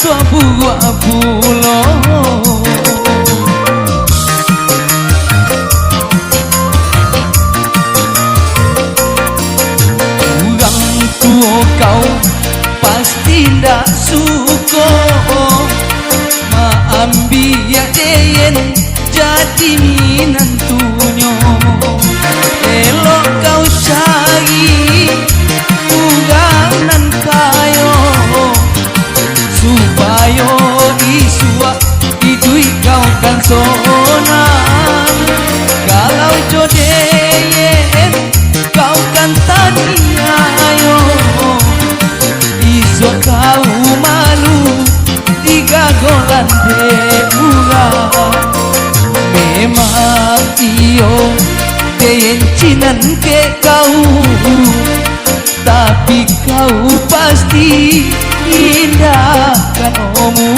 tua buah pulo. Orang tua kau pasti ndak suka ambil deyen jadi minantunya. Elok kau cari uganan kayo supaya isua idui kau kan sonan. Kalau jodeyen kau kan tania ayo isua kau malu tiga golan deura. Memang iyo kencinan ke kau, tapi kau pasti indah kan omu.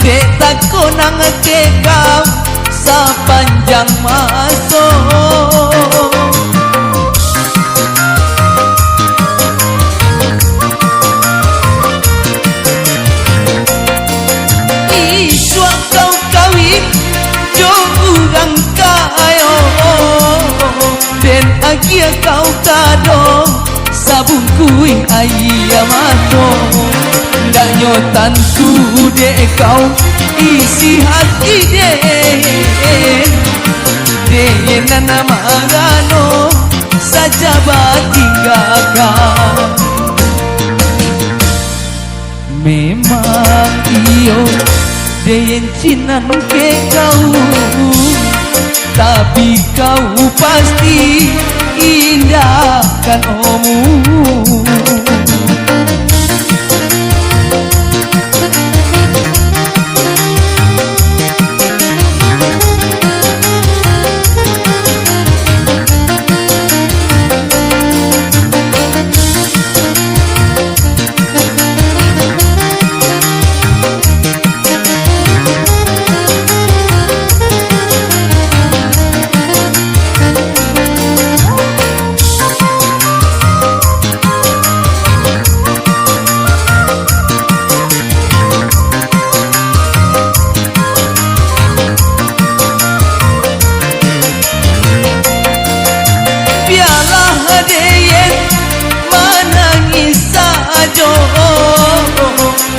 Dek konang ke kau sepanjang masa. Isua kau kawin jo urang kayo, dan akhir kau kado sabun kuih ayam mato. Ndak nyotan tu dek kau isi hati den nama gano saja batinggalkan. Memang iyo den cinan ke kau, tapi kau pasti indah kan omu.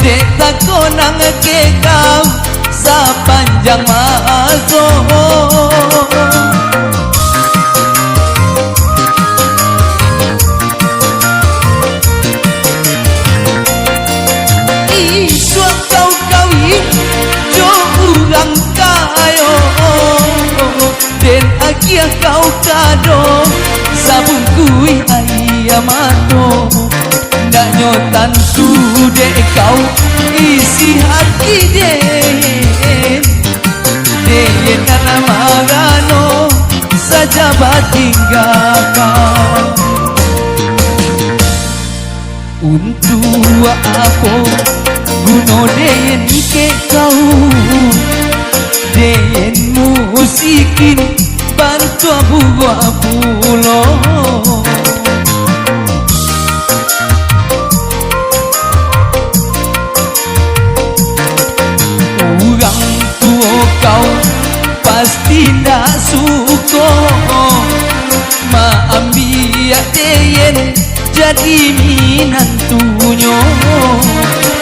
Dek konang ke kau sepanjang masa. Isua kau kawin jo urang kayo, dan akhir kau kado sabun kuih ayam mato. Ndak nyotan tu dek kau isi hati den nama gano saja batinggalkan. Untuk apa guno den ke kau, den musikin bantu buah pulo. Kau pasti ndak suka ambil deyen jadi minantunya.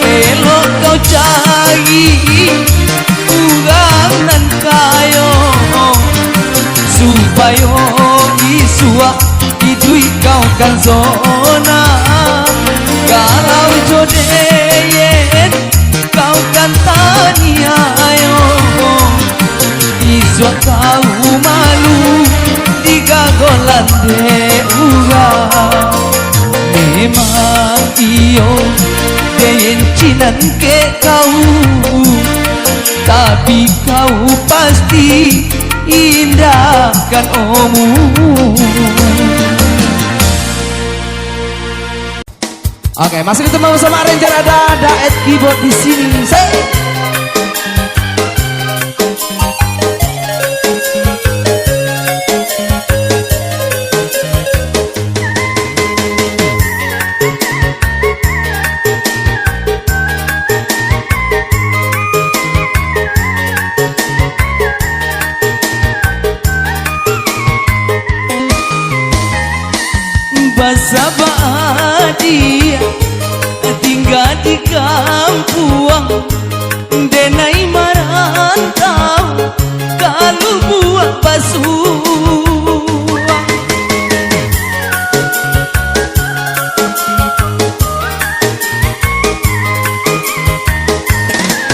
Elok kau cari uganan kayo supaya isua idui kau kan zona. jodeyen kau kan tania ayo iso kau malu digagolan de urang memang iyo deyen cinan ke kau tapi kau pasti indah kan omu. Oke, masih ketemu sama Ranger, ada Daet keyboard di sini. Basa bahagia tinggal di kampung denai marantau kalau buah basuang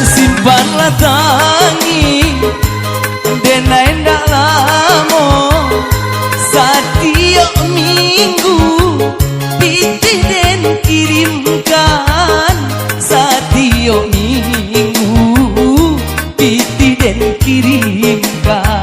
simpanlah tangi denai ndak lamo setiap minggu piti den kirimkan setiap minggu piti den kirimkan.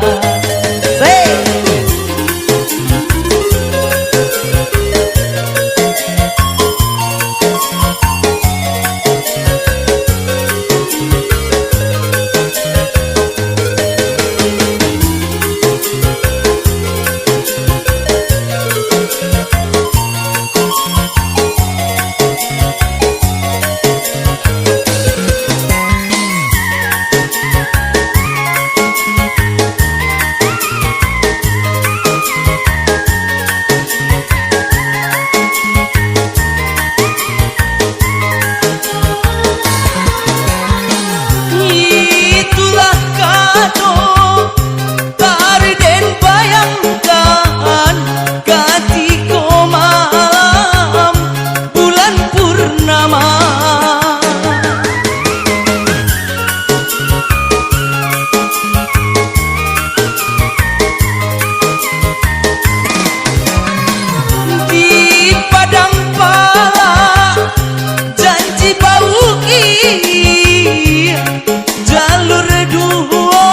Jalur duo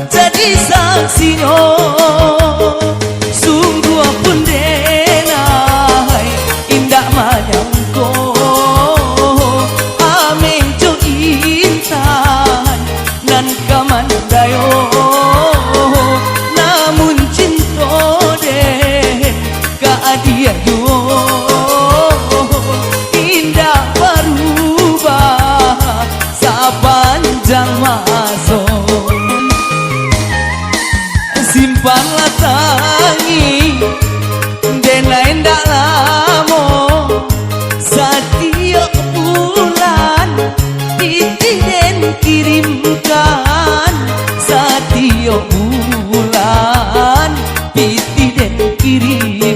jadi saksinya sungguh pun denai indah manyangko amin jo intan nan kamandayo namun cinta deh kaadia yo indah berubah sepanjang masa simpanlah tangi denai ndak lamo setiap bulan piti den kirimkan setiap bulan piti den kirimkan.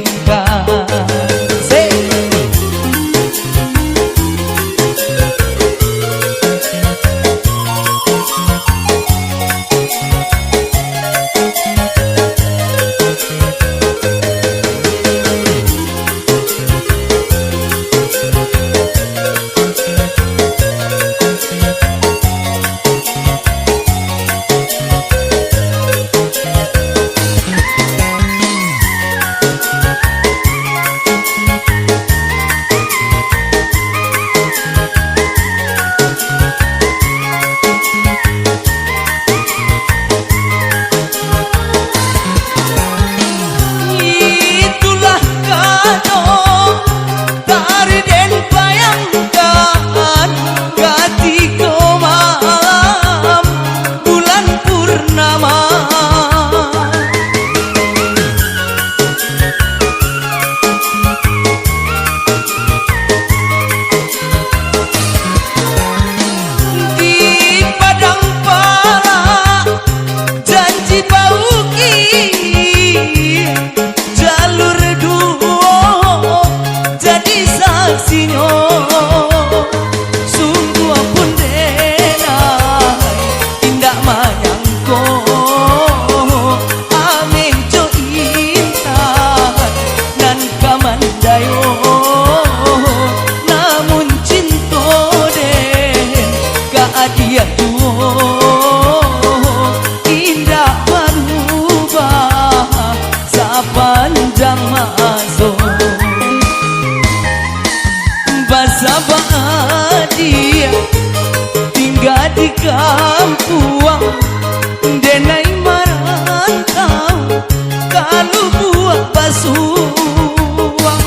halu buah basuang.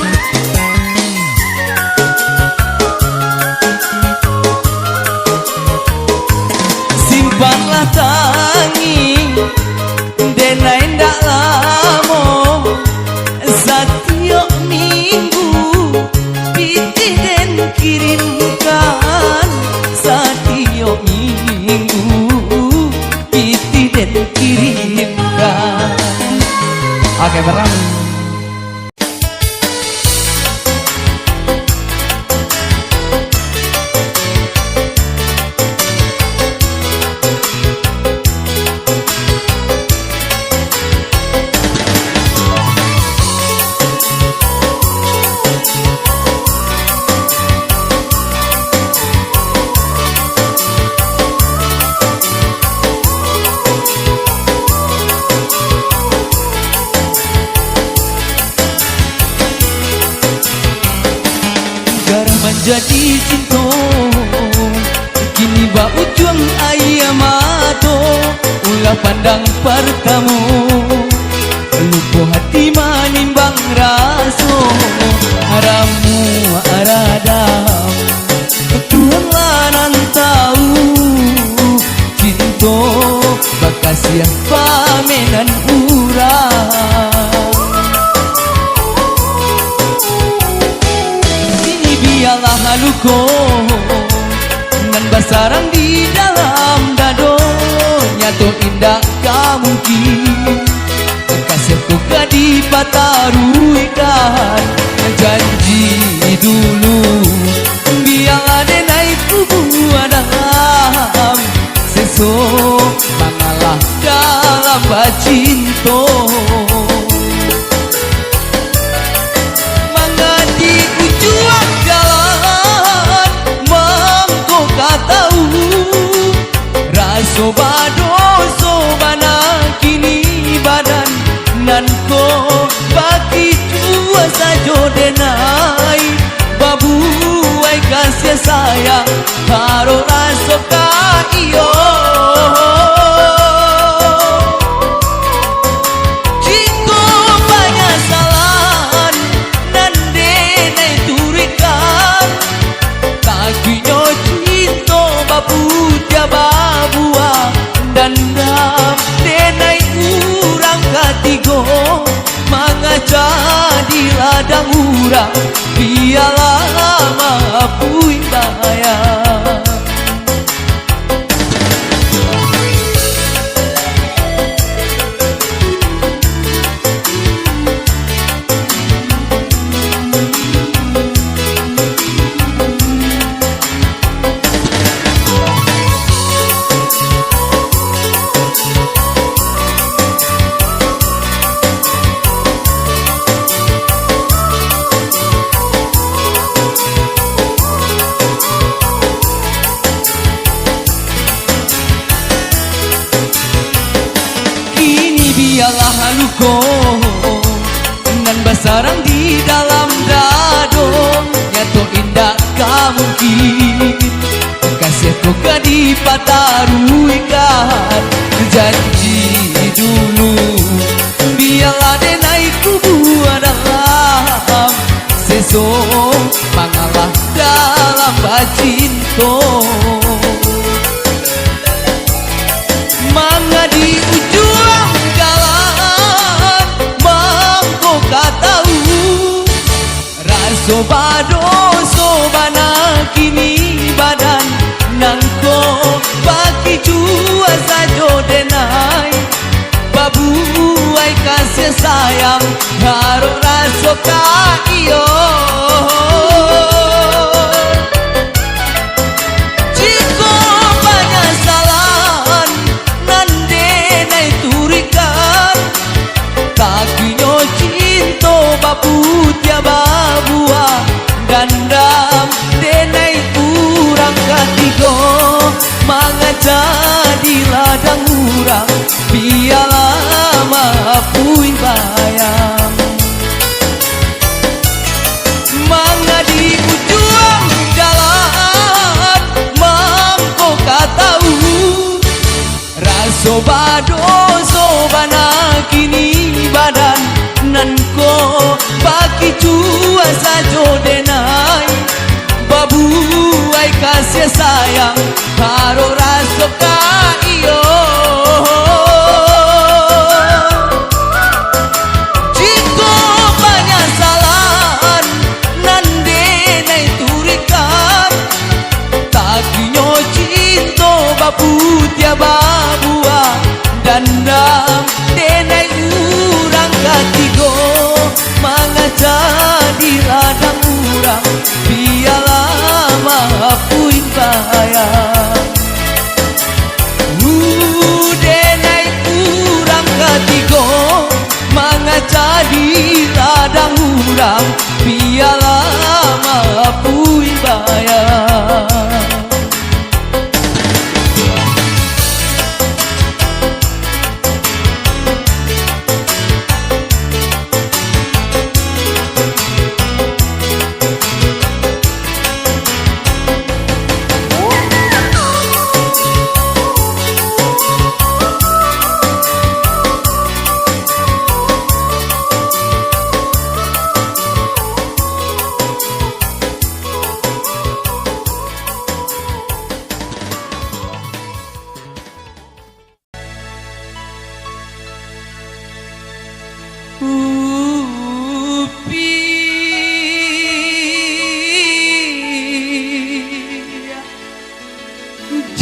Simpanlah tanging denai ndak lamo satio minggu piti den kirimkan satio minggu piti den kirimkan. Oke, barang jadi cinta kini ba ujung ayam mato ulah pandang pertama lupa hati manimbang raso haramu aradam Tuhan lanan tahu cinta bakasian pamenan urang. Biarlah haluko nan basarang di dalam dado nyato indah kamungkin kasihku kadi pataruikan janji dulu biarlah denai kubu dalam seso mangalah dalam bacinto. Sobado sobana kini badan nanko bagi jua sajo denai babu ai kasih sayang karo raso ka iyo jiko banyak salan nan denai turikan kakinya cinta babu jaba dandam denai urang katigo mangaca di ladang urang biarlah maapui bayang. Biarlah haluko nan basarang di dalam dado nyato indah kamungkin kasihku kadi pataruikan janji dulu biarlah denai kubu dalam seso mangalah dalam bacinto manga di ujung tahu raso bado sobana kini badan nangko bagi jua sajo denai babu ai kasih sayang karo raso ka iyo jiko banyak salan nan denai turikan kakinya cinta babu tiaba buah dandam denai urang katigo mangaca di ladang urang biarlah maapui bayang manga di ujung jalan mangko katau raso bado sobana kini badan bagi cua sajo denai babuai kasih sayang karo raso ka iyo jiko banyak salahan nande nai turikan takinyo cinto babu tia babua dandam denai urang katigo mangajadi ladang urang biarlah maapuin bayang denai urang katigo mangajadi ladang urang biarlah maapuin bayang.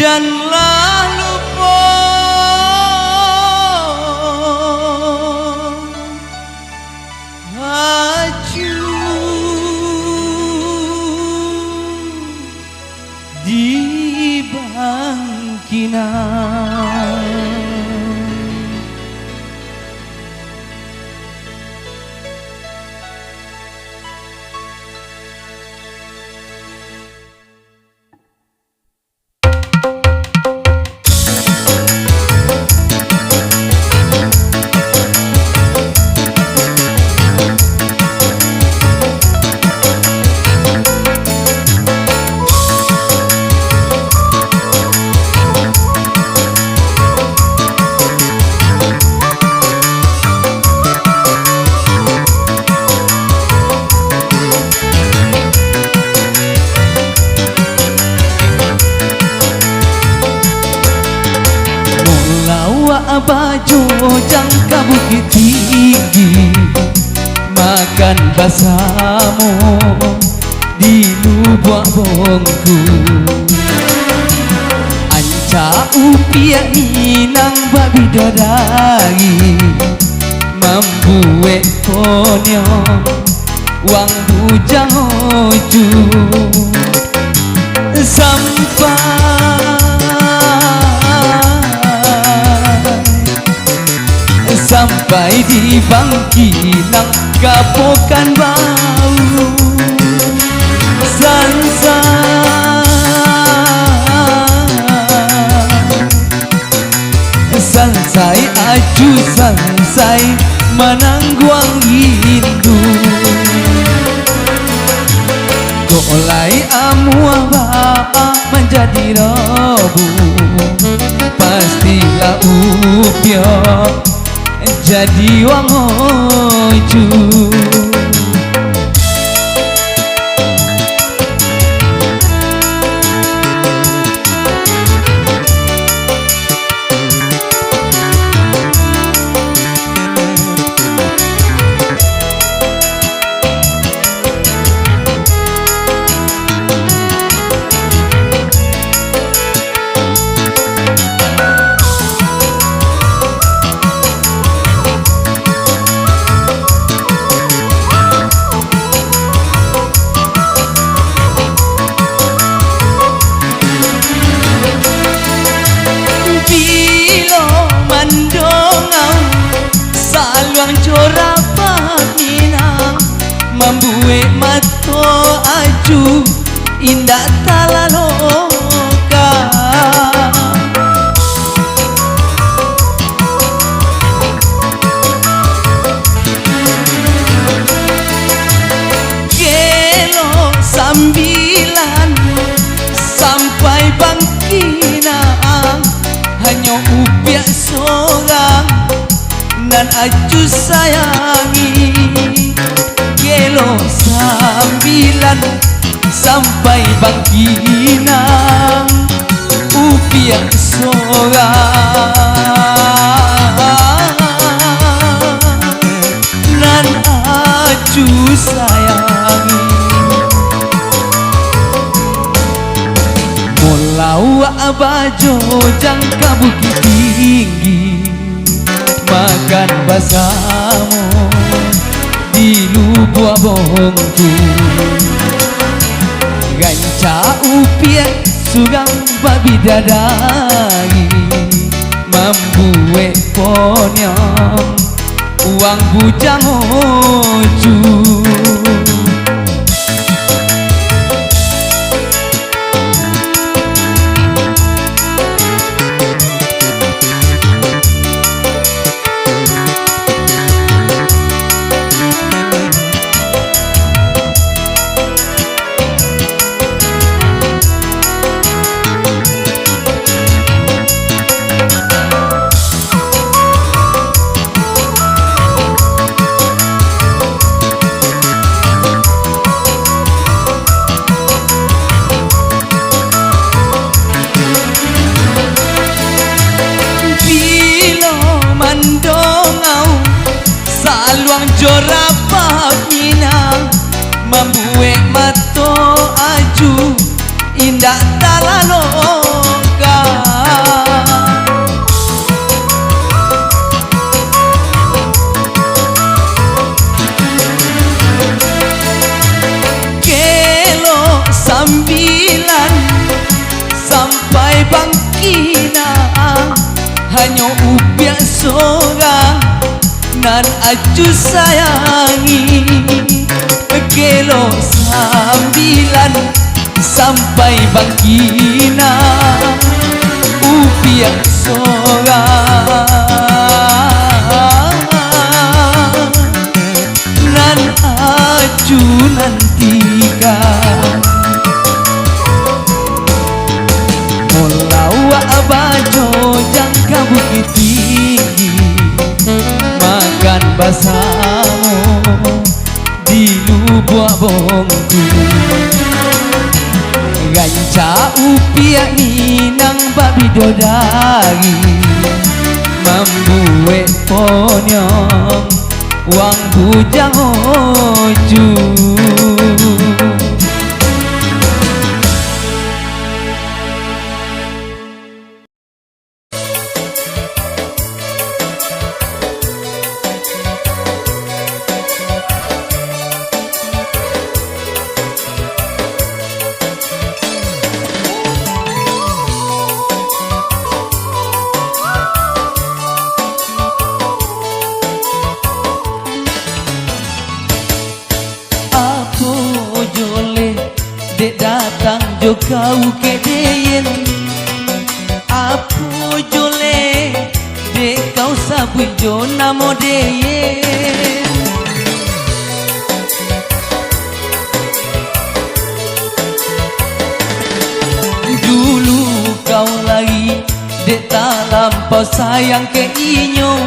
Janganlah lupa aju di bangkinan. Baju jangka bukit tinggi makan basamu di lubuk bongku anca upia minang babi dodai membuat ponyo wang bujang oju sampai di bangkinang kapokan bau sansai aju sansai menangguang rindu golai amuah menjadi robu pastilah upio jadi wang oju. Membuat mato aju indah talaloka gelo sambilan sampai bangkinang hanya upiak sorang nan acu sayangi. Gelo 9 sampai Bangkinang upiah sorang nan acu sayangi. Molawa bajo jangka bukit tinggi, makan basamu di lubuk bongku. Ganca upiah sugang babi dadari, membuat ponyong uang bujang oju. Saluang jorapa minang membuat mato aju indah talaloka. Kelo 9 sampai Bangkinang hanya upiah sorang nan acu sayangi. Gelo 9 sampai Bangkinang upiah sorang nan acu nantikan. Molawa bajo jangka bukit tinggi, makan basamu di lubuk bongku. Ganca upiah minang babi dodari, membuat ponyong uang bujang oju. Dek datang jo kau kedeyen, apu jole dek kau sabui jo namo deyen. Dulu kau lagi dek tak lampau sayang ke inyo,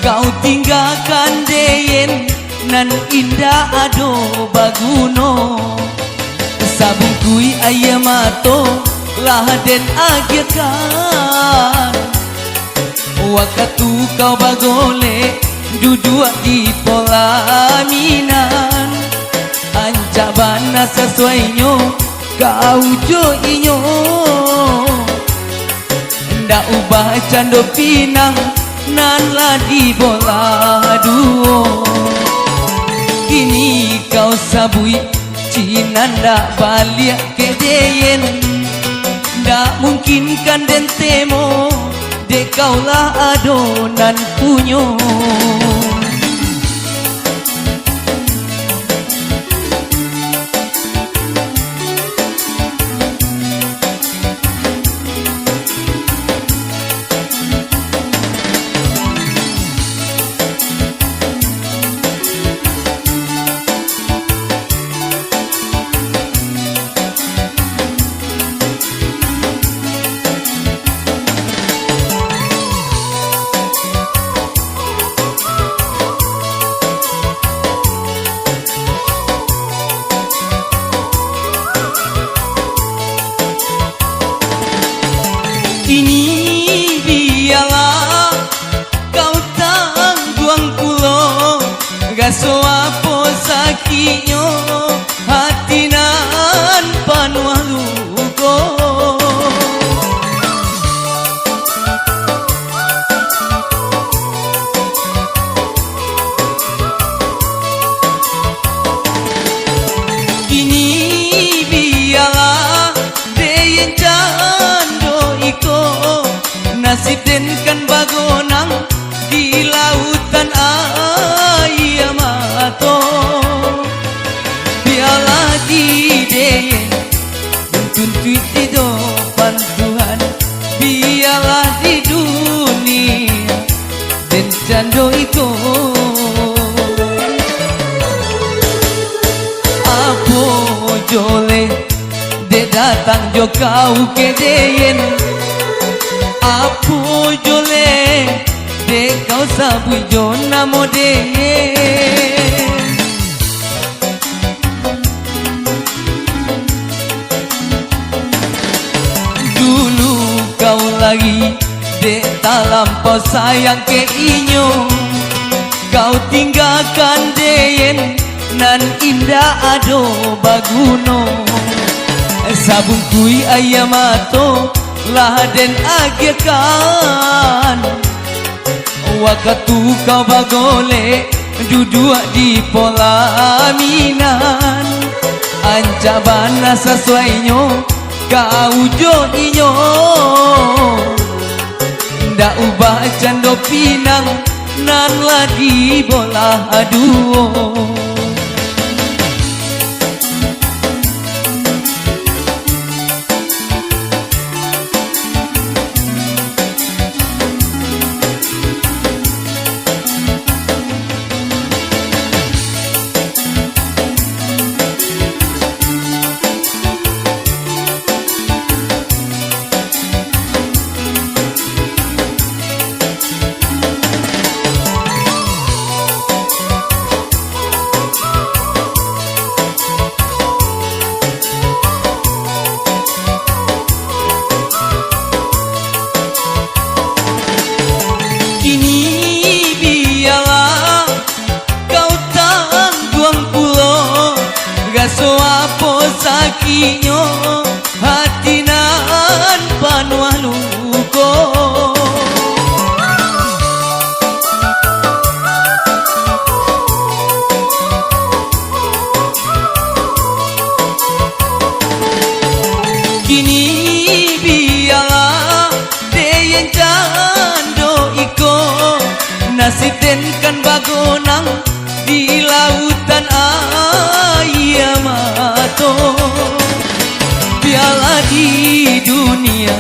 kau tinggalkan deyen nan indah ado baguno. Sabung kui ayam mato lah den agirkan, waktu kau bagole duduk di polaminan. Anca bana sesuainyo kau jo inyo, ndak ubah cando pinang nan lah di bola duo. Kini kau sabui Cina ndak balik ke deyen, ndak mungkin kan den temo dek kaulah adonan punyo. nasib den kan bagonang di lautan ayam mato biarlah di deyen tuntut di depan Tuhan biarlah di dunia den cando iko apo jole de datang jo kau ke deyen apo jole de kau sabui jo namo deyen dulu kau lagi de tak lampau sayang ke inyo kau tinggalkan deyen nan indah ado baguno sabung kui ayam mato lah den agyakan waktu kau bagole duduk di polaminan ancabana sesuainyo kau jo inyo ndak ubah cando pinang nan lagi bola aduo so apo sakinyo hati nan panuh luko kini biarlah deyen cando iko nasib den kan bagonang di lautan ayam mato biarlah di dunia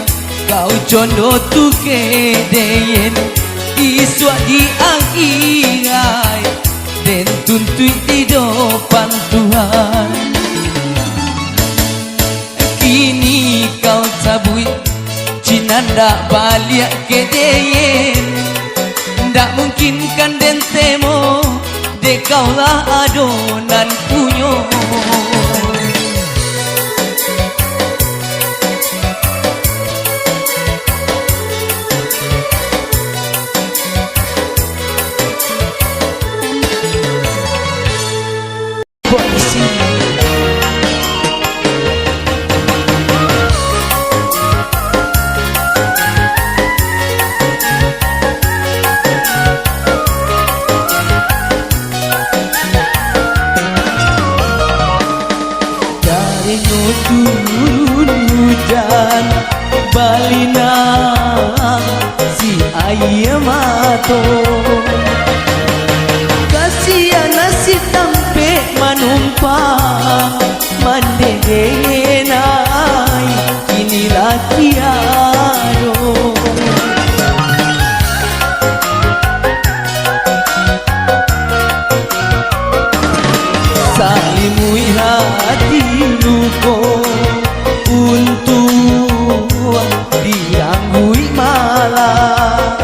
kau condo tu kedeyen iswa di akhirat den tuntui di depan Tuhan kini kau sabui cinanda balik kedeyen ndak mungkin kan den temo de kaulah adonan punyo turun hujan balina si ayam mato kasihan nasi tampe manumpang mandenai inilah tiado salimui hati luko untuk dianggui malam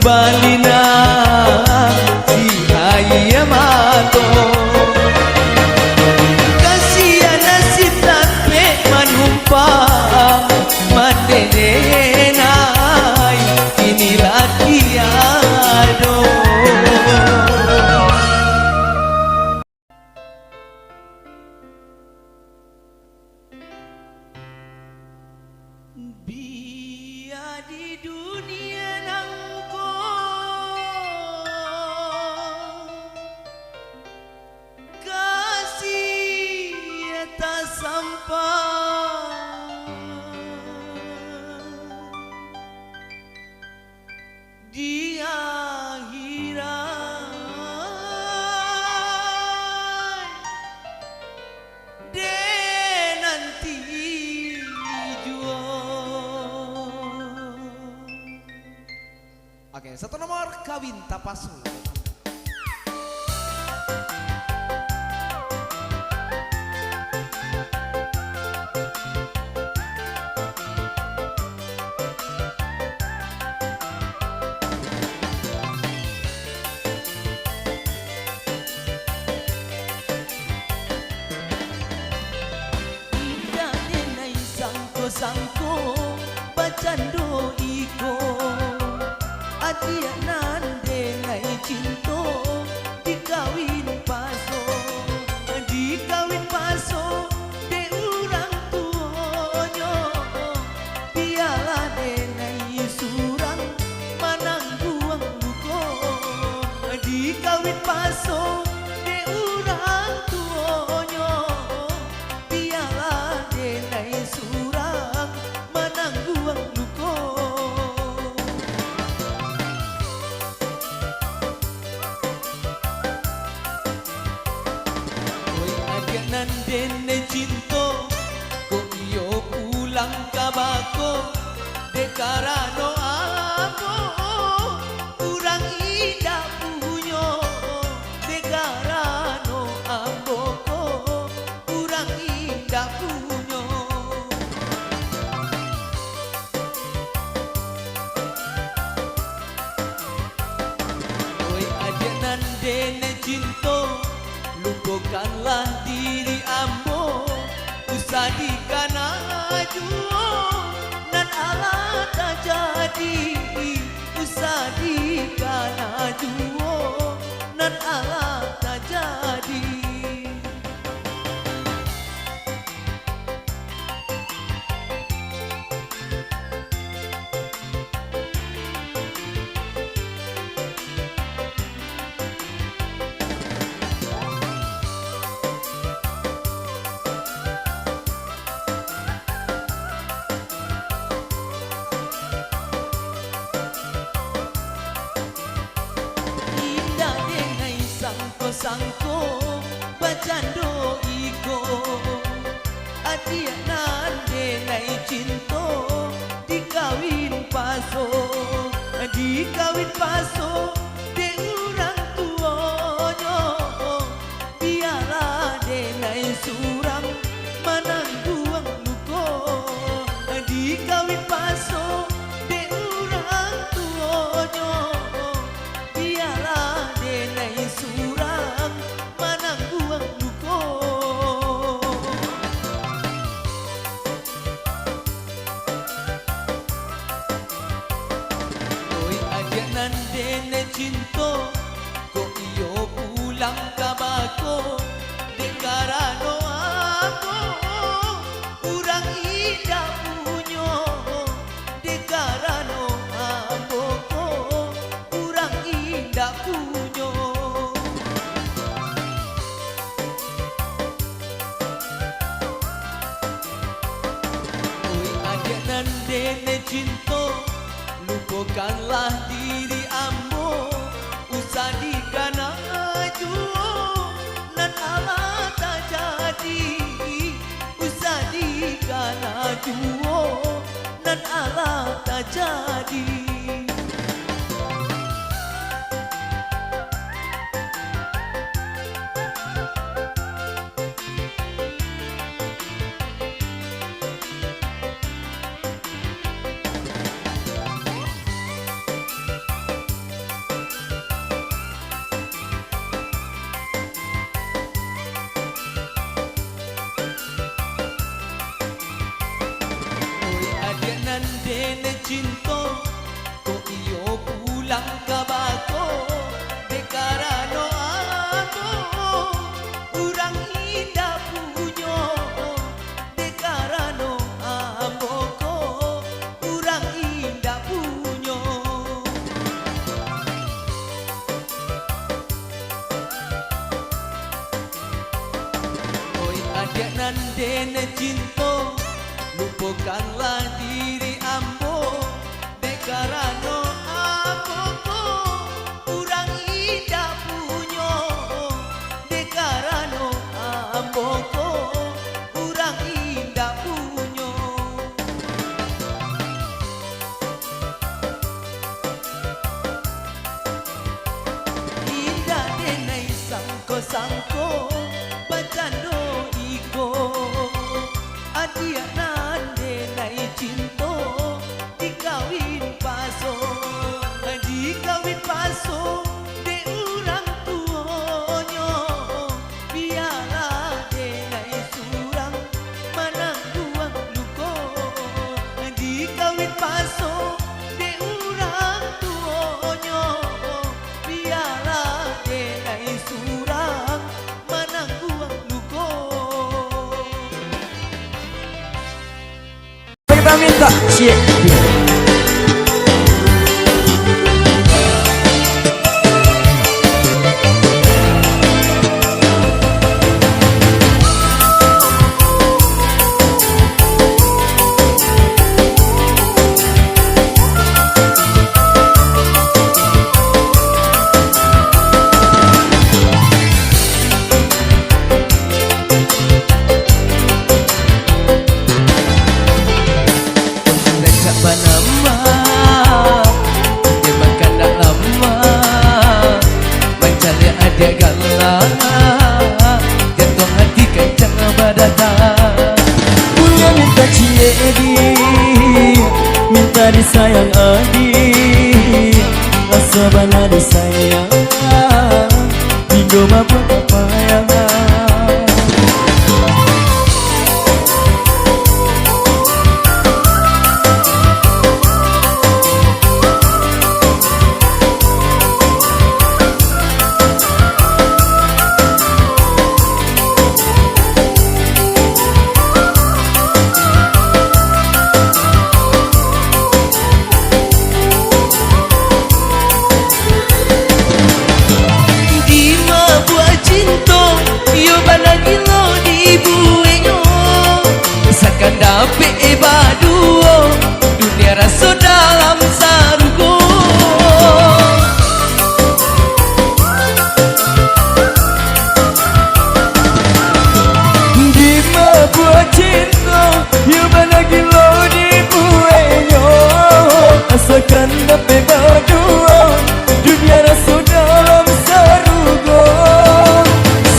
balina si ayah mato kasihan nasib tapi manumpang mandenai inilah tiado. Biar di dunia nangko kasih tak sampai di akhirat de nanti jua. Oke, satu nomor Kawin Tapasu. Indah denai sangko-sangko bacando iko adia nande nai cinto dikawin paso de urang tuonyo piala de nai surang manang buang luko dikawin paso de urang tuonyo piala de nai surang manang buang luko. Nandene cinto kok iyo pulang kabako de karano amo kurang indah punyo de karano amboko kurang indah punyo. Oi adik nandene cinto lupakanlah diri ambo usah dikana juo nan ala tak jadi usah dikana juo nan ala tak jadi. Sangko bacando iko adia nande nai cinto dikawin paso de urang tuonyo piala de nai surang manang buang luko dikawin paso de urang tuonyo piala de nai surang manang buang luko. Oi adik nandene cinto kok iyo pulang kabako de karano ako kurang indah punyo de karano amboko kurang indah punyo. Oi adik nandene cinto lupakanlah diri ambo usah dikana juo nan ala tak jadi usah dikana juo nan ala tak jadi. dene cinta, lupakanlah diri ambo. Dekarano ambo kurang indah punyo. Dekarano ambo kurang indah punyo. Indah denai sangko-sangko bacano iko. Adia nande nai cinto dikawin paso. Dikawin paso de urang tuonyo. Biarlah de nai surang manangguang luko. Dikawin paso de urang tuonyo. Biarlah de nai surang manangguang luko. Kita minta cie. Minta disayang adik, rasa bana disayang, minggu mabuk papayang. Dape baduo dunia rasa dalam sarugo. Di buat cinta you lagi lo di buenyo. Asalkan dape baduo dunia rasa dalam sarugo.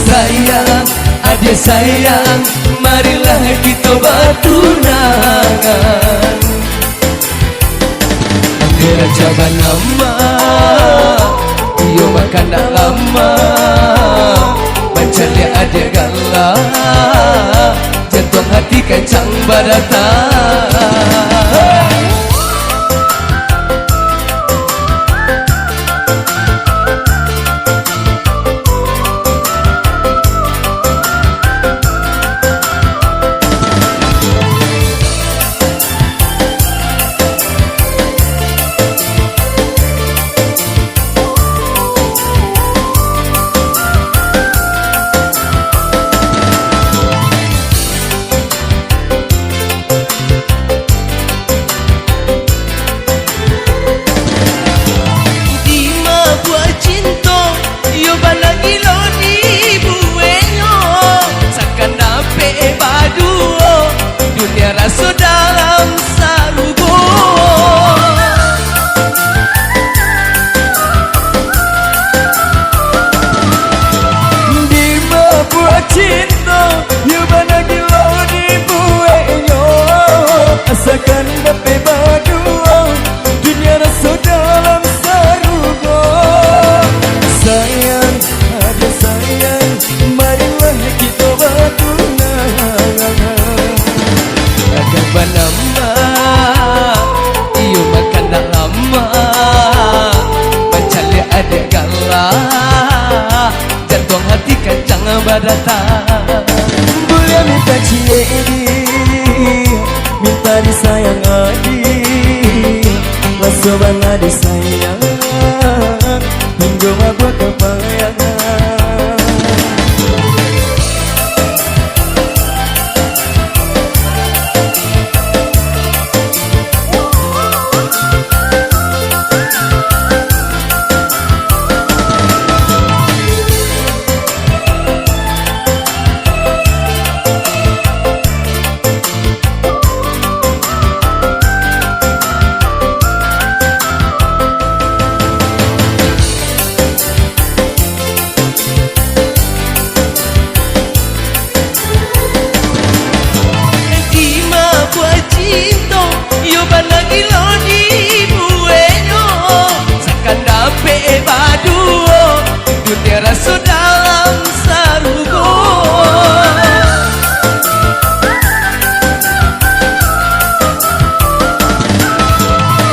Sayang, adik sayang, marilah kita bertunangan. Kira coba nama, iyo makan dah lama. Mencari adik galah, jantung hati kencang badatang. Rasa dalam sarugo. Di buat cinta you lagi lo di buenyo. Asalkan dape baduo dunia rasa dalam sarugo. Sayang, ada sayang, marilah kita bertunangan. Agak banama, iyo makan dah lama. Mencari adik galah, jantung hati kencang badatang. Boleh minta cie minta disayang adik, rasa bana disayang, hingga mabuk kepayangan.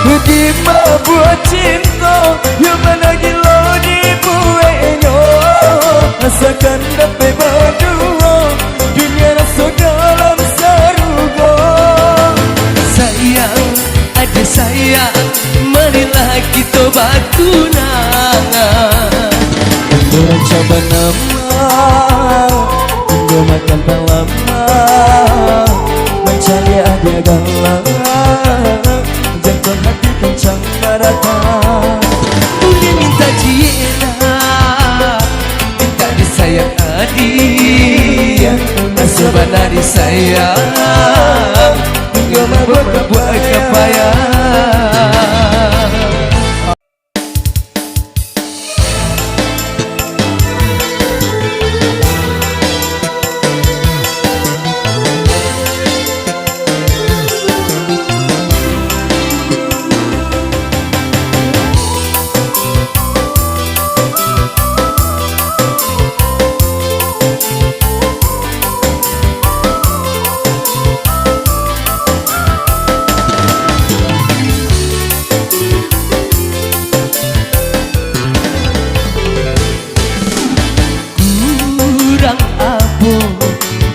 Di buat cinta yang mana gila di buenyo rasakan dapat berdua dunia rasa dalam sarugo. Sayang, adik sayang, marilah kita bertunangan. Orang coba nama tunggu makan tak lama mencari adik galang jangan hati kencang marata. Boleh minta Cina, minta disayang adik, sebenar disayang, Hingga mabuk buat kepayang.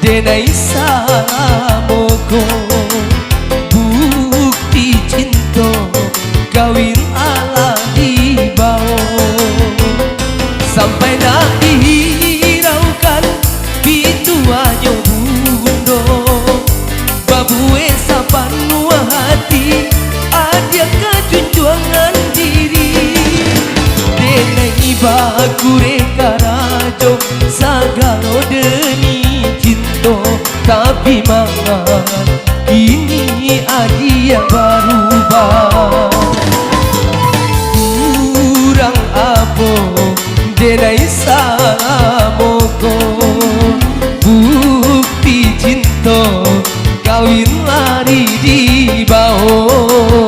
Denai samoko bukti cinta kawin ala dibao sampai nak dihiraukan pituanyo bundo babue sapan nuah hati adia kejunjuangan diri denai bakure karajo sagalo deni tapi mangan ini adia berubah kurang apa denai samoko bukti cinta kawin lari di bawah.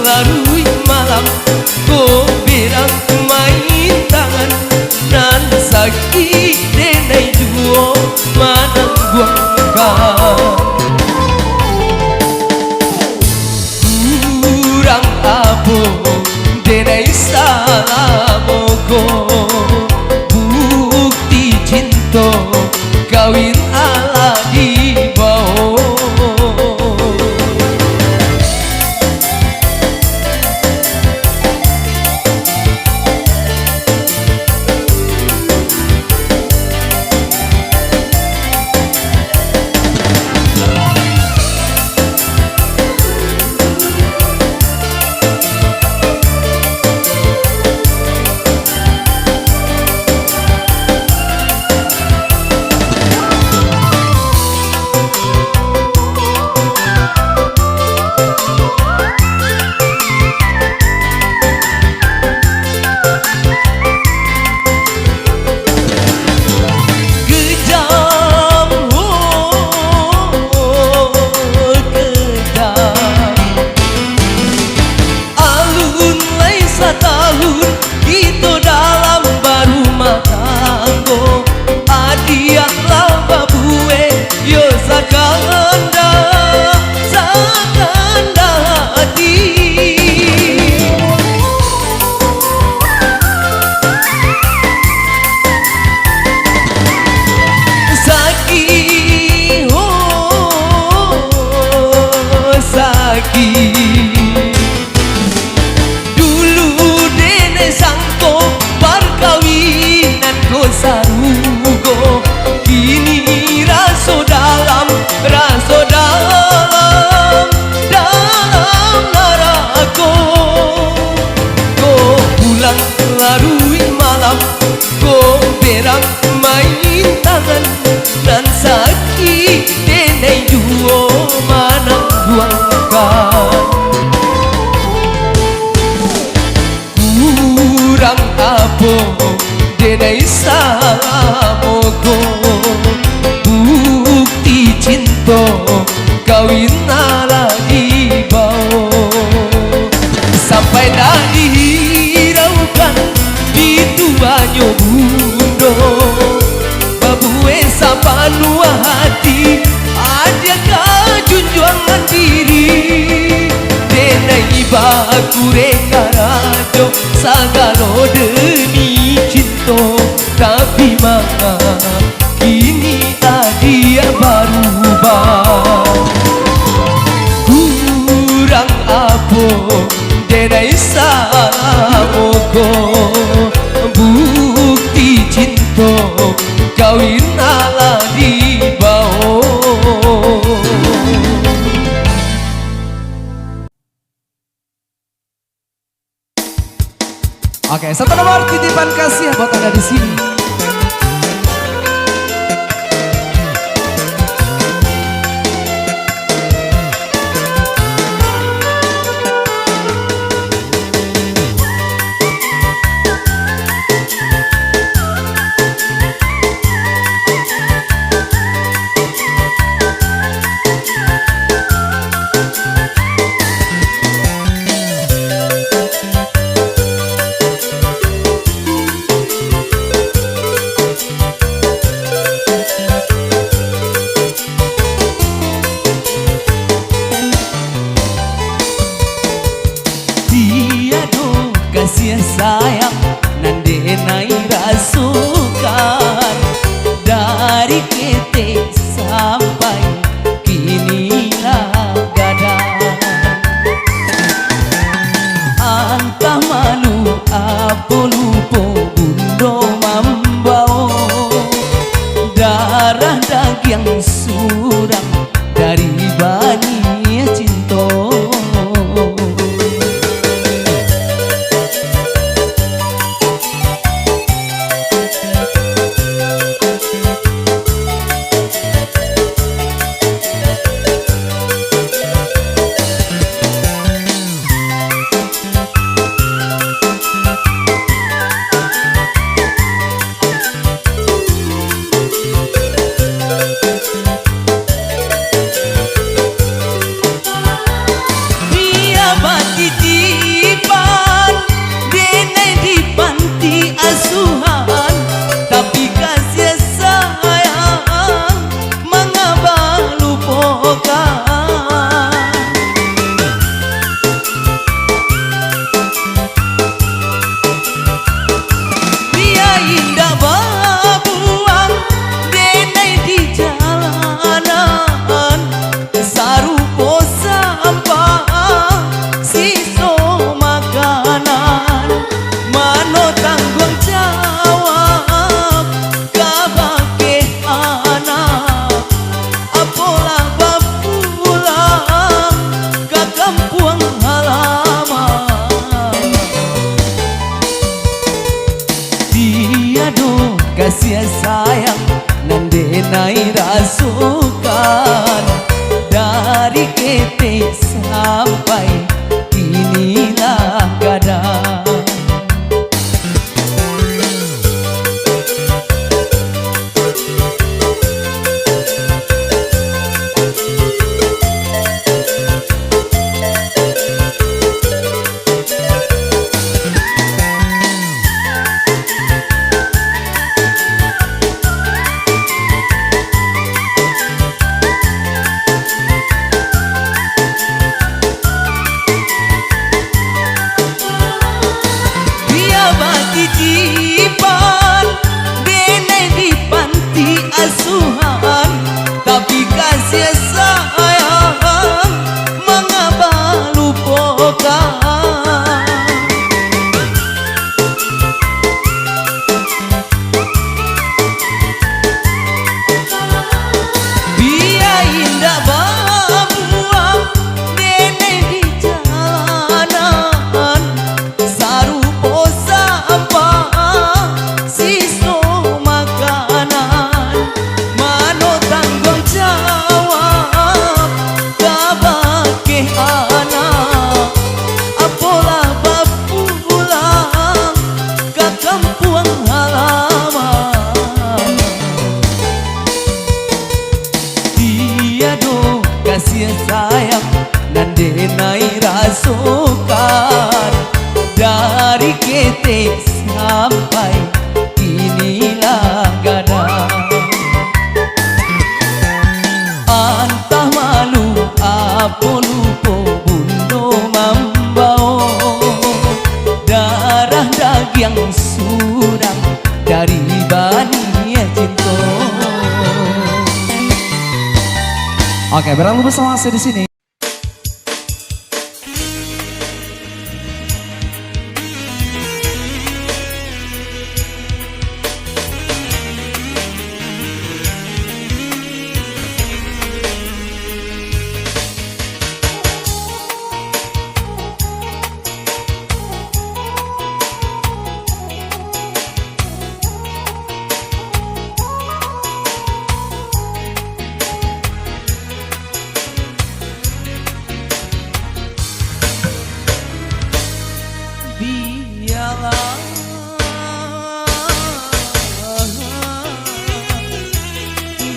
larui malam ko berang main tangan nan sakit denai duo manang buangkan kurang apa denai salamoko bukti cinta kawin ala di bawah. aku reka rajo sagalo demi cinta. Tapi maka kini dia berubah. Kurang apa denai samoko, bukti cinta kawin ala di bawah. Oke, satu nomor titipan kasih buat Anda di sini. Kasih sayang nandenai rasukan dari ketek sampai kini lagadan. Antah malu apa lupa bundo mambao, darah daging suram dari bani cinta. Kasih sayang nandenai rasukan dari ketek sampai kini lagadan. Titipan denai di panti asuhan, tapi kasih sayang mengapa lupakan. Biar indah babuang denai di jalanan, sarupo siso makanan, mano tanggung jawab kabake anak, apola bapulang ke kampung halaman. Tiado kasih sayang nandenai rasukan dari ketek sampai kini lagadan. Antah malu apa lupa bundo mambao, Oke, berlalu bersama saya di sini. Biarlah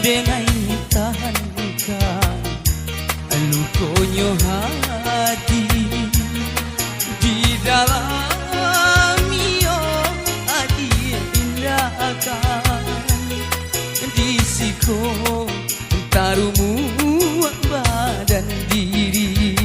denai tahankan lukonyo hati di dalam yo adi indahkan di siko tarumu badan diri.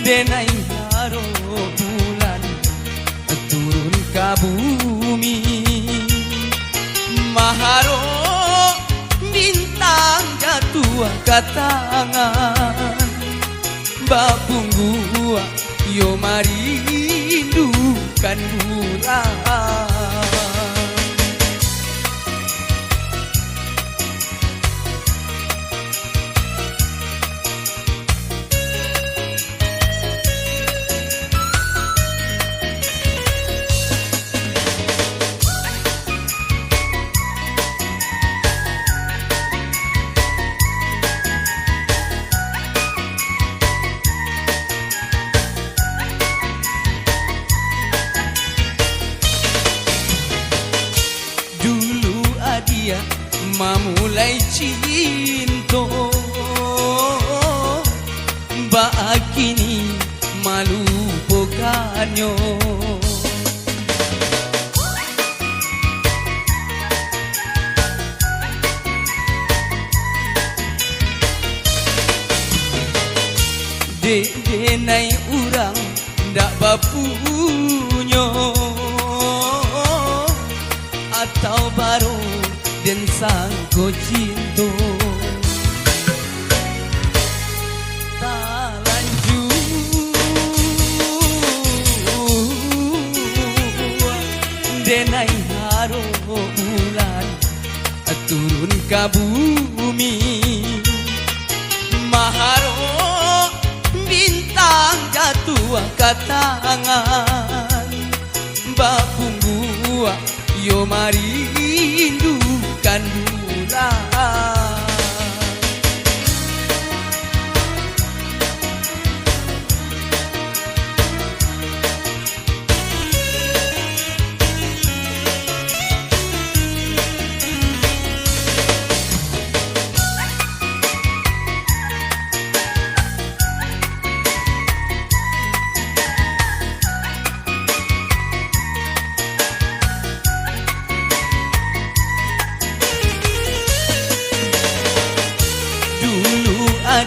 Denai haro bulan turun ke bumi, maharo bintang jatuh ke tangan, babung gua yo mari rindukan bulan. Dia memulai cinta, mbak kini malu bukannya. Denai urang ndak bapunya atau baru dan sangko cinta tak lanjut denai haro bulan turun ke bumi, maharo bintang jatuh ke tangan, babung gua yo mari rindukan bulan.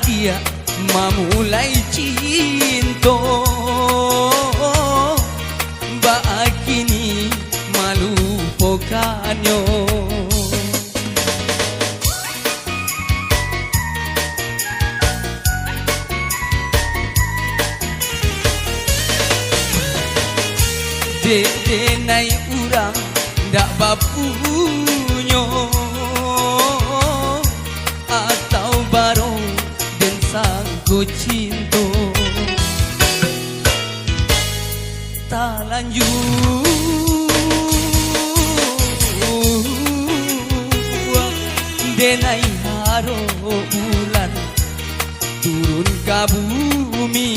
Dia memulai cinta, mbak kini malu pokanyo. Denai urang ndak bapunyo atau barong sangko cinta tak lanjut denai haro bulan turun ke bumi,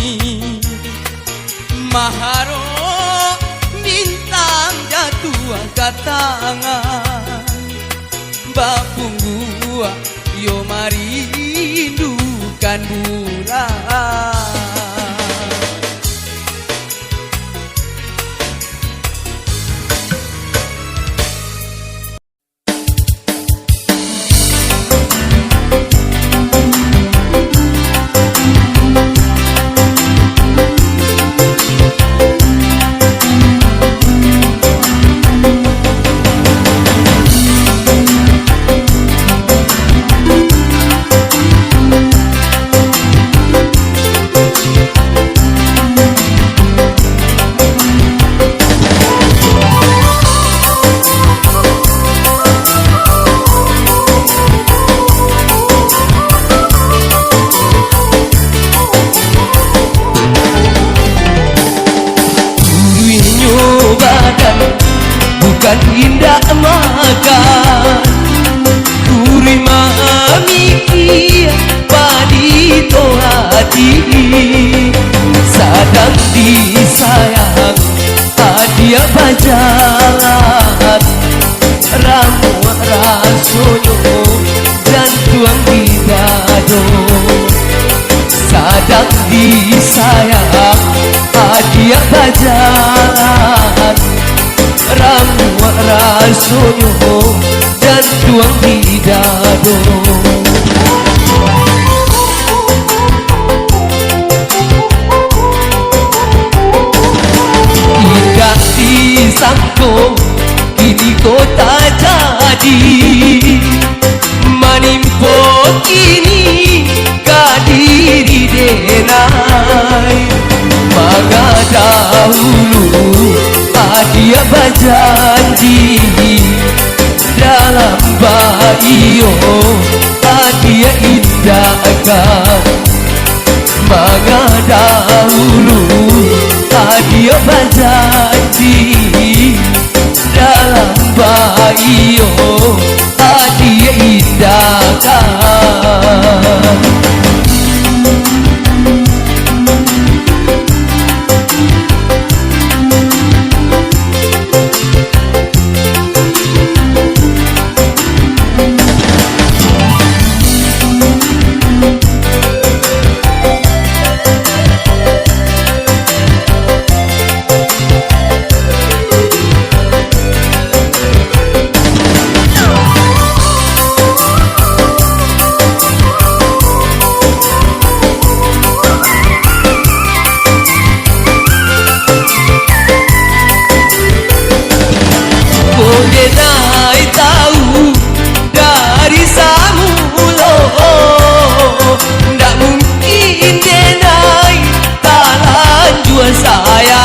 maharo bintang jatuh ke tangan, babung gua yo mari rindukan bulan. indah makan Kurima mikir padito hati Sadang disayang hadiah bajalan Ramu rasoyo jantung di dado Sadang disayang hadiah bajalan Ramu rasoyo jantung di dado Indah disangko kini kota jadi Manimpo kini kadiri denai Maka dahulu hadiah berjanji Dalam bayo hadiah indahkan Maka dahulu hadiah berjanji Dalam bayo hadiah indahkan Denai tahu dari samulo Ndak mungkin denai talan jua saya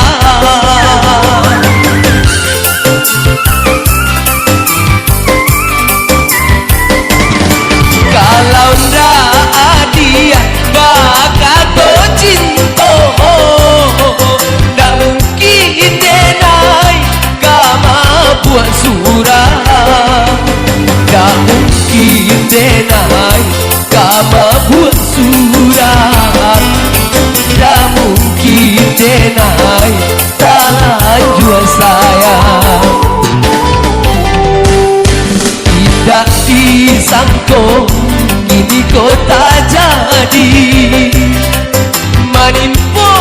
Kalau ndak dia bakal kau cinta Ndak mungkin denai kama buat surat Tak mungkin denai kama buat surat Tak mungkin denai talan jua saya Tidak disangko kini kota jadi Manimpo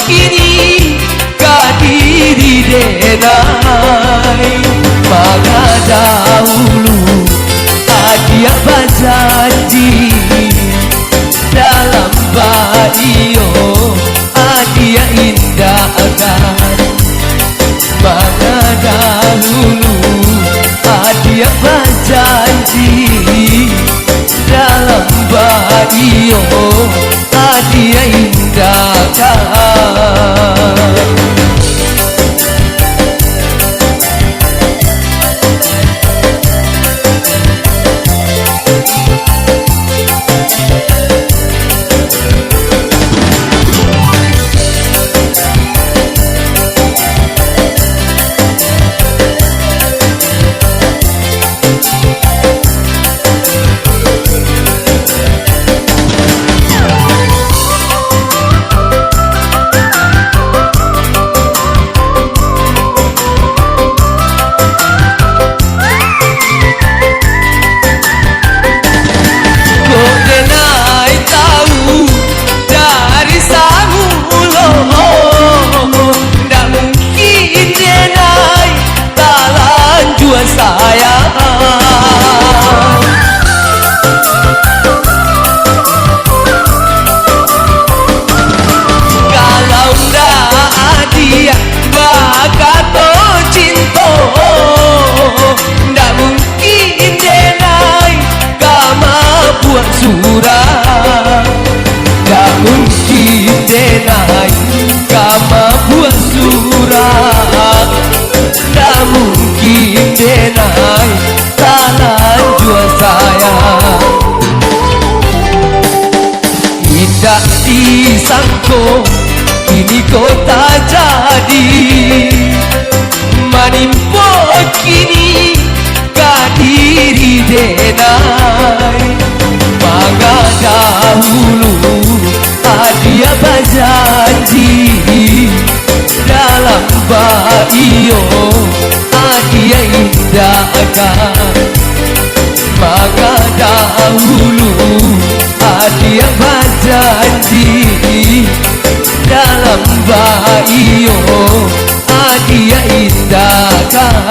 kini kadiri denai Maka dahulu hadiah berjanji Dalam bayo hadiah indahkan Maka dahulu hadiah berjanji Dalam bayo hadiah indahkan saya Kalau ndak dia bakal kau cinta Ndak mungkin denai kama buat surat Ndak mungkin denai kama buat surat Ndak mungkin denai talan jua saya Tidak disangko kini kota jadi manimpo kini kadiri denai mangga dahulu adia berjanji dalam baio adia indahkan mangga dahulu adia berjanji dalam baio adia indahkan.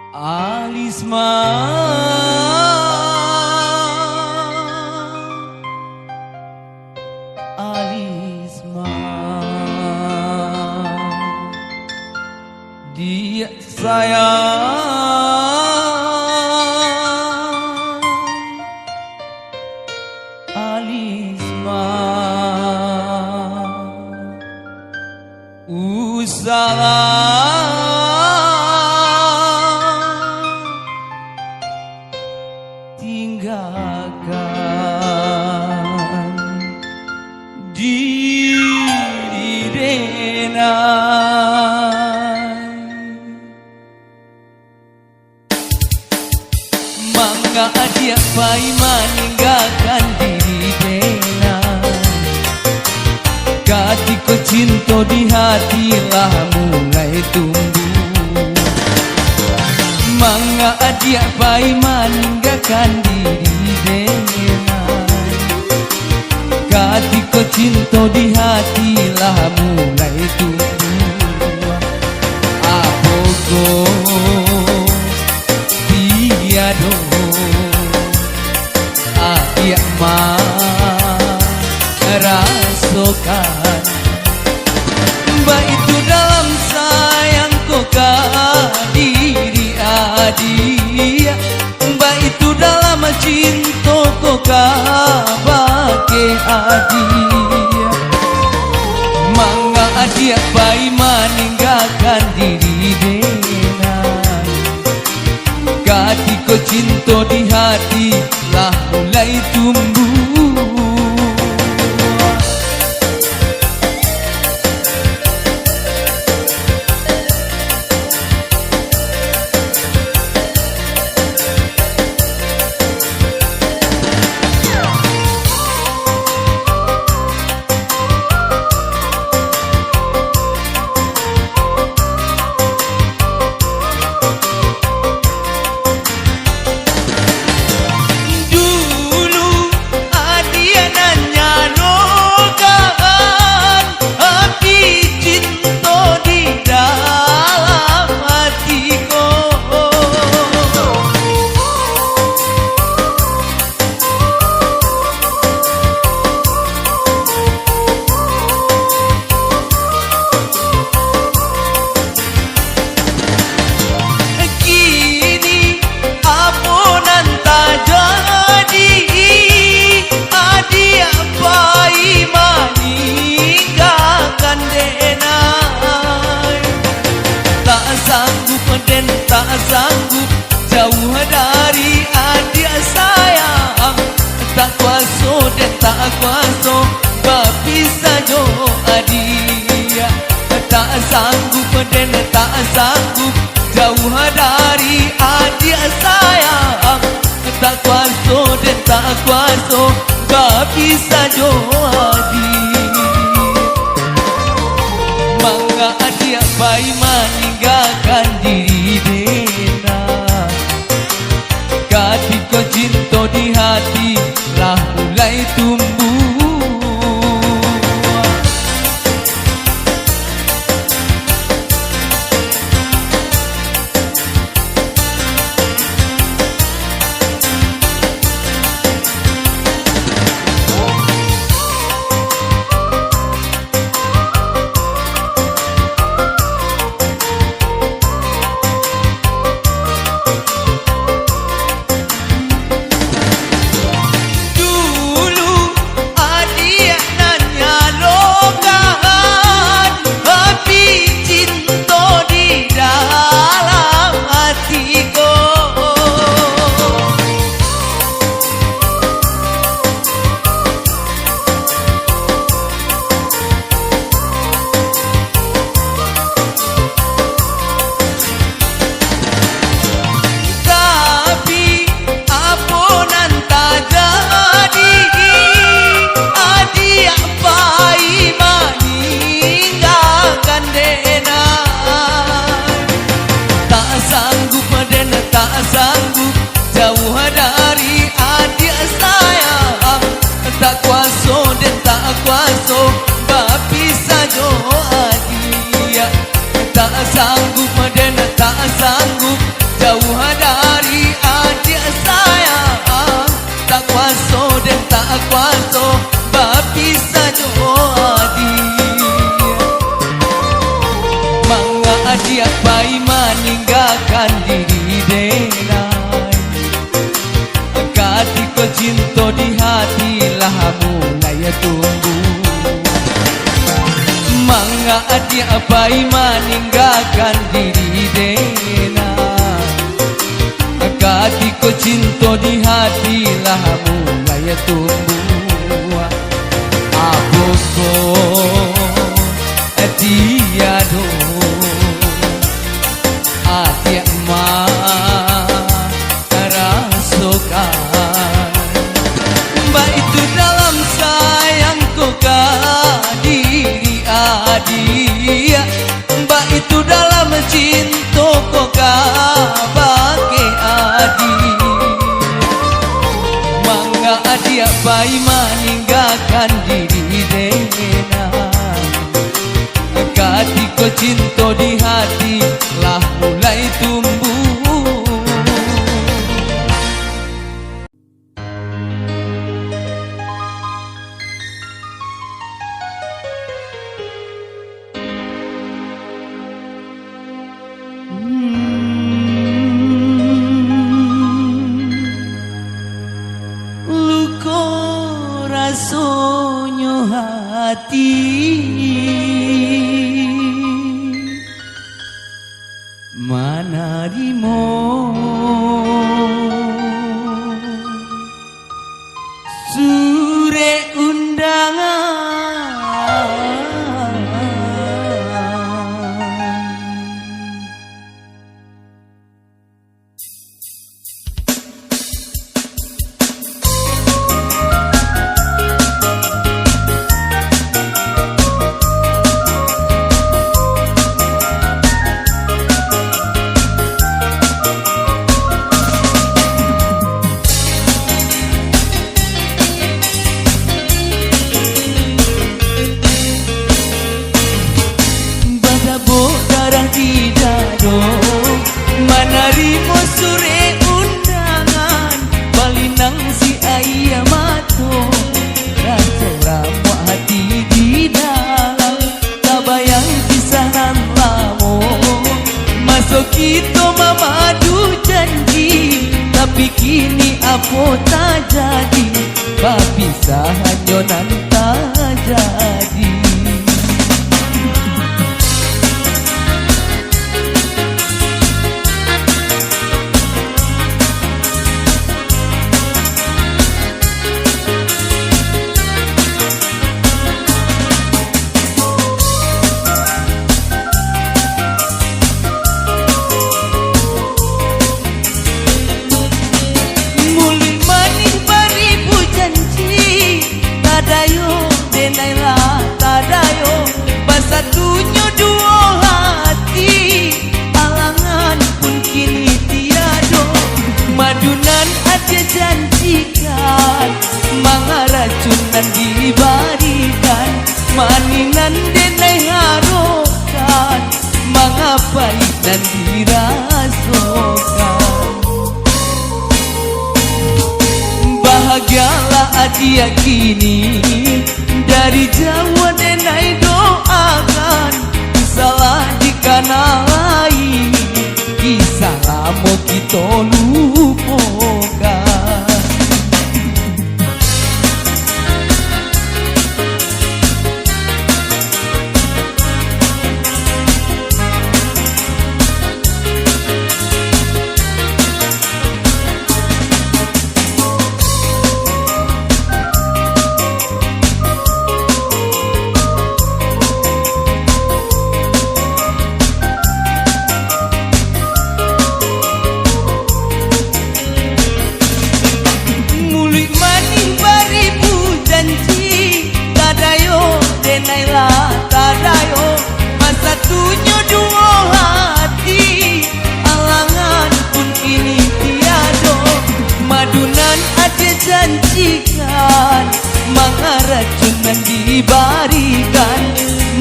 Alisma, dia sayang Alisma, usaha tinggalkan diri denai mangga dia pai meninggalkan diri denai ketika cinta di hati lah mulai tumbuh mangga dia pai meninggalkan diri denai ketika cinta di hati lah mulai tumbuh apogo tiado adia rasakan mbak itu dalam sayangku ke diri adia mbak itu dalam cintaku ke bagi adia mangga adia pai meninggalkan diri denai ketika cinta di hati lah mulai tumbuh. Tak sanggup jauh dari adik sayang tak kuasa dan tak kuasa berpisah jo adik tak sanggup dan tak sanggup jauh dari adik sayang tak kuasa dan tak kuasa berpisah jo adik mangga adik pai meninggalkan diri denai ketika cinta di hati lah mulai tumbuh. tak sanggup jauh dari adik sayang. Tak kuasa dan tak kuasa berpisah jo adik. Tak sanggup dan tak sanggup jauh dari adik sayang. Tak kuasa dan tak kuasa berpisah jo adik. Mangga adik pai meninggalkan diri denai. Ketika cinta di hati lah mulai tumbuh. Mangga adik pai meninggalkan diri denai. Ketika cinta di hati lah mulai tumbuh. Aboko tiado adik ma rasukan. Mbak itu dalam sayangku ke diri adik. Mbak itu dalam cintaku ke bagi adik. Mangga adik bayi meninggalkan diri denai. Ketika cinta di hati lah mulai tumbuh. Luka rasanya hati manarimo sure undangan. Darah di dado manarimo sure undangan. Balinang si ayah mato rasa ramu hati di dalam. Tabayang kisahan lamo masuk kita memadu janji. Tapi kini apa tak jadi. Perpisahan jonan tak jadi. Tadayo denailah tadayo basatunya dua hati. Alangan pun kini tiado. Madunan aja janjikan. Manga racunan dibarikan. Maningan denai harokan. Manga pahit dan dirasakan. Bahagialah adia kini. Dari Jawa denai doakan. Salah jika lain. Kisah lama kita lupakan. dijanjikan, maka racunan dibarikan,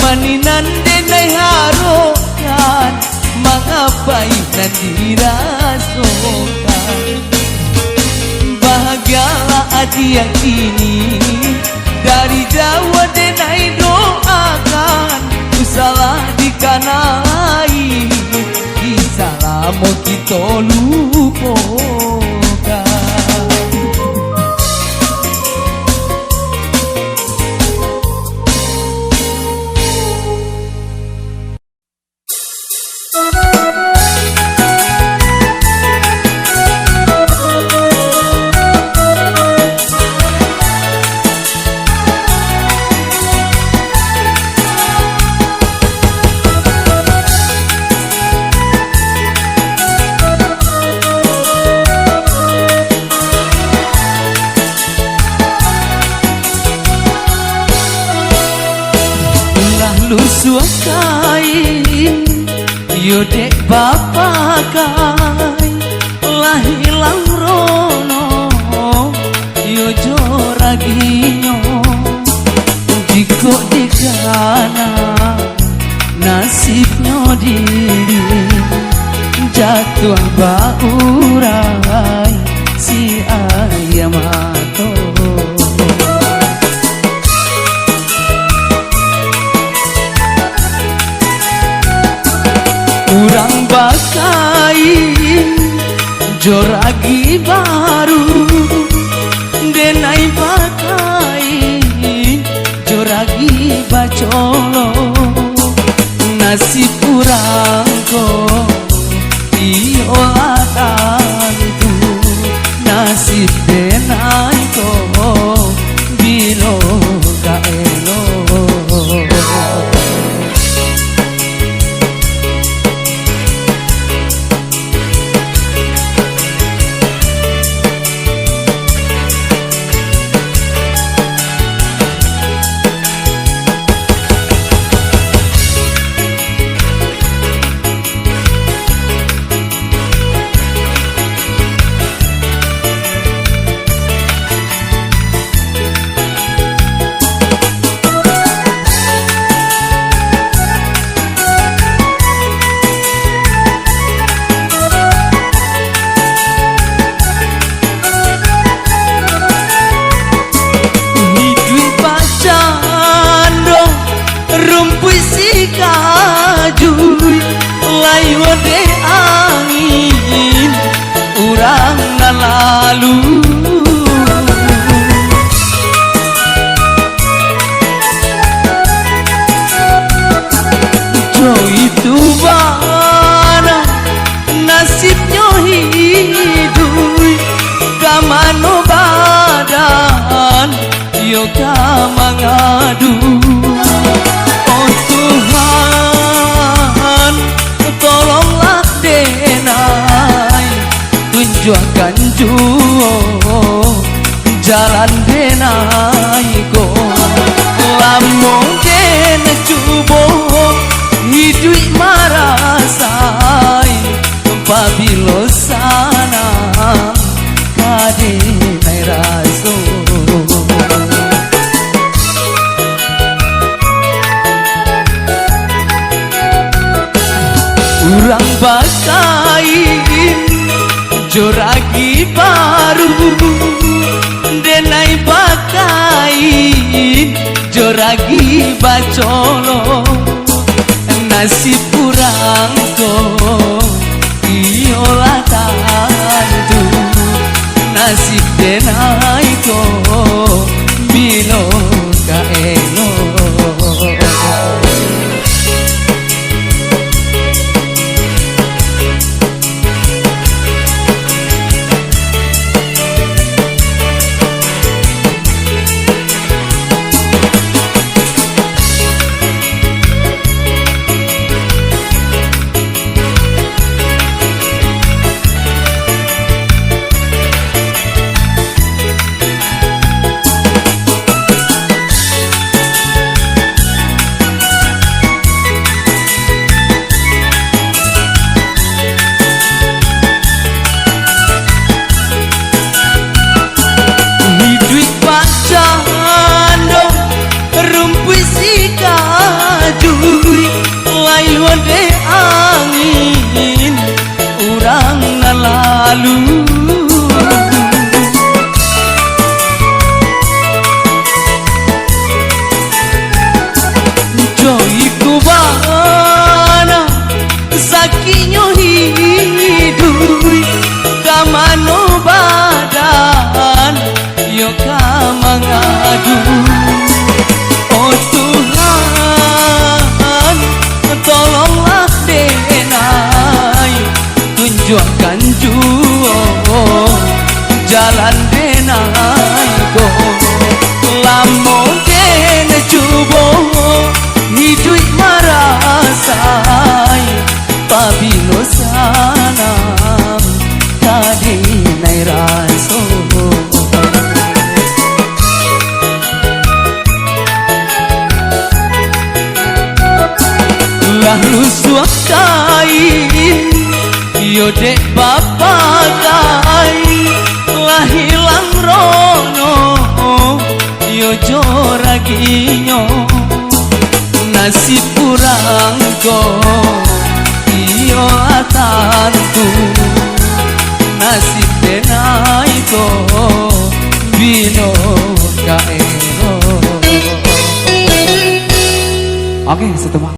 maninan denai harokan, maka paitan dirasakan. Bahagialah hati yang ini, dari Jawa denai doakan, usalah dikanai, disalah mau kita lupakan. Lusuh kain yo dek bapakai, lah hilang rono yo joraginyo, jiko dikana nasibnya diri, jatuh baurai si ayam atau kurang bakai joragi baru, denai bakai joragi bacolo, nasib kurang ko iolatan tu, nasib denai ko bilo kaelo. Kajui layu de angin urang nan lalu, jo itu bana nasibnya hidup kamano badan yo kamangadu. Tolonglah denai, tunjukkan jalan denai ko, lamun den cubo hidup marasai, pabilo sana kadenai raso. Urang bakain joragi baru, denai bakain joragi bacolo, nasib urang ko iolah tantu, nasib denai ko bilo kaelo. lalu. Joy kubana sakinyo hidui kamano badan yo kamangadu. Oh Tuhan, tolonglah denai, tunjukkan jalan denai go. Lamun kene cubo hidup marasai, pabilo sanam kadinai raso. Lalu suakai yo dek bapak kai, lah hilang rono yo joraginyo. Nasib kurang ko iyo atantu, nasib denai ko bino kaero. Oke, setelah